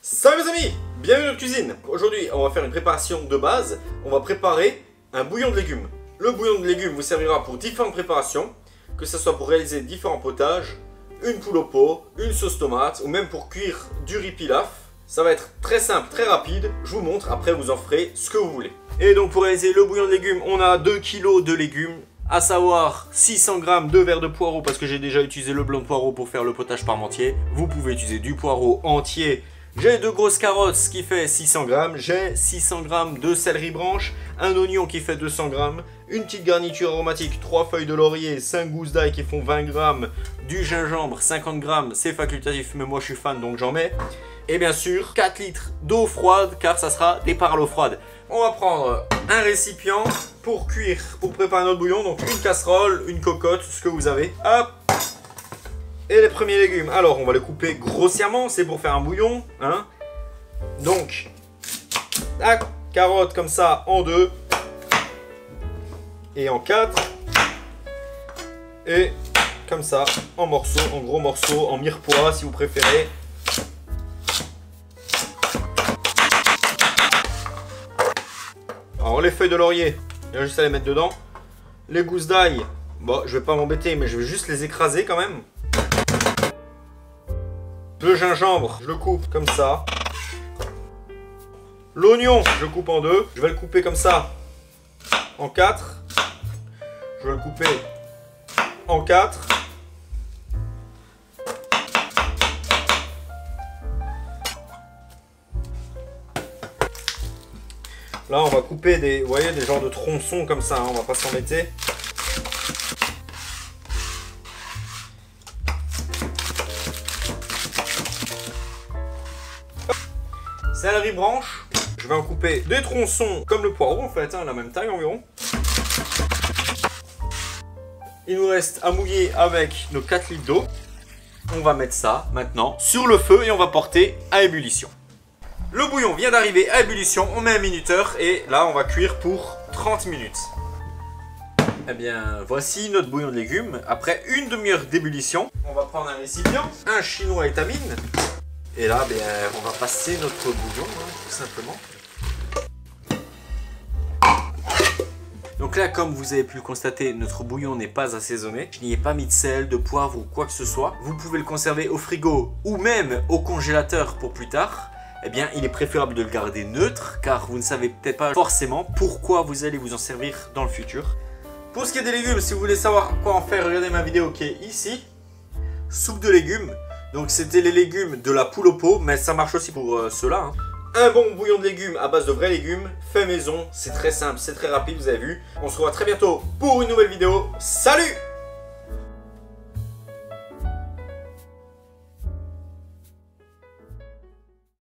Salut mes amis, bienvenue dans notre cuisine. Aujourd'hui on va faire une préparation de base. On va préparer un bouillon de légumes. Le bouillon de légumes vous servira pour différentes préparations, que ce soit pour réaliser différents potages, une poule au pot, une sauce tomate ou même pour cuire du riz pilaf. Ça va être très simple, très rapide, je vous montre, après vous en ferez ce que vous voulez. Et donc pour réaliser le bouillon de légumes, on a 2 kg de légumes, à savoir 600 g de verre de poireau parce que j'ai déjà utilisé le blanc de poireau pour faire le potage parmentier. Vous pouvez utiliser du poireau entier. J'ai 2 grosses carottes, ce qui fait 600 g. J'ai 600 g de céleri branche, un oignon qui fait 200 g, une petite garniture aromatique, 3 feuilles de laurier, 5 gousses d'ail qui font 20 g, du gingembre, 50 g, c'est facultatif, mais moi je suis fan donc j'en mets. Et bien sûr, 4 litres d'eau froide, car ça sera des parts à l'eau froide. On va prendre un récipient pour cuire, pour préparer notre bouillon, donc une casserole, une cocotte, ce que vous avez. Hop! Et les premiers légumes, alors on va les couper grossièrement, c'est pour faire un bouillon, hein. Donc, la carotte comme ça en 2 et en 4 et comme ça en morceaux, en gros morceaux, en mirepoix si vous préférez. Alors les feuilles de laurier, il y a juste à les mettre dedans. Les gousses d'ail, bon je vais pas m'embêter mais je vais juste les écraser quand même. Le gingembre, je le coupe comme ça. L'oignon, je le coupe en 2. Je vais le couper comme ça en 4. Je vais le couper en 4. Là, on va couper des, vous voyez, des genres de tronçons comme ça, hein, on va pas s'embêter. Céleri branche, je vais en couper des tronçons comme le poireau en fait, hein, la même taille environ. Il nous reste à mouiller avec nos 4 litres d'eau. On va mettre ça maintenant sur le feu et on va porter à ébullition. Le bouillon vient d'arriver à ébullition, on met un minuteur et là on va cuire pour 30 minutes. Eh bien voici notre bouillon de légumes. Après une demi-heure d'ébullition, on va prendre un récipient, un chinois étamine. Et là, bien, on va passer notre bouillon, hein, tout simplement. Donc là, comme vous avez pu le constater, notre bouillon n'est pas assaisonné. Je n'y ai pas mis de sel, de poivre ou quoi que ce soit. Vous pouvez le conserver au frigo ou même au congélateur pour plus tard. Eh bien, il est préférable de le garder neutre, car vous ne savez peut-être pas forcément pourquoi vous allez vous en servir dans le futur. Pour ce qui est des légumes, si vous voulez savoir quoi en faire, regardez ma vidéo qui est ici. Soupe de légumes. Donc c'était les légumes de la poule au pot, mais ça marche aussi pour ceux-là. Hein. Un bon bouillon de légumes à base de vrais légumes, fait maison, c'est très simple, c'est très rapide, vous avez vu. On se revoit très bientôt pour une nouvelle vidéo. Salut!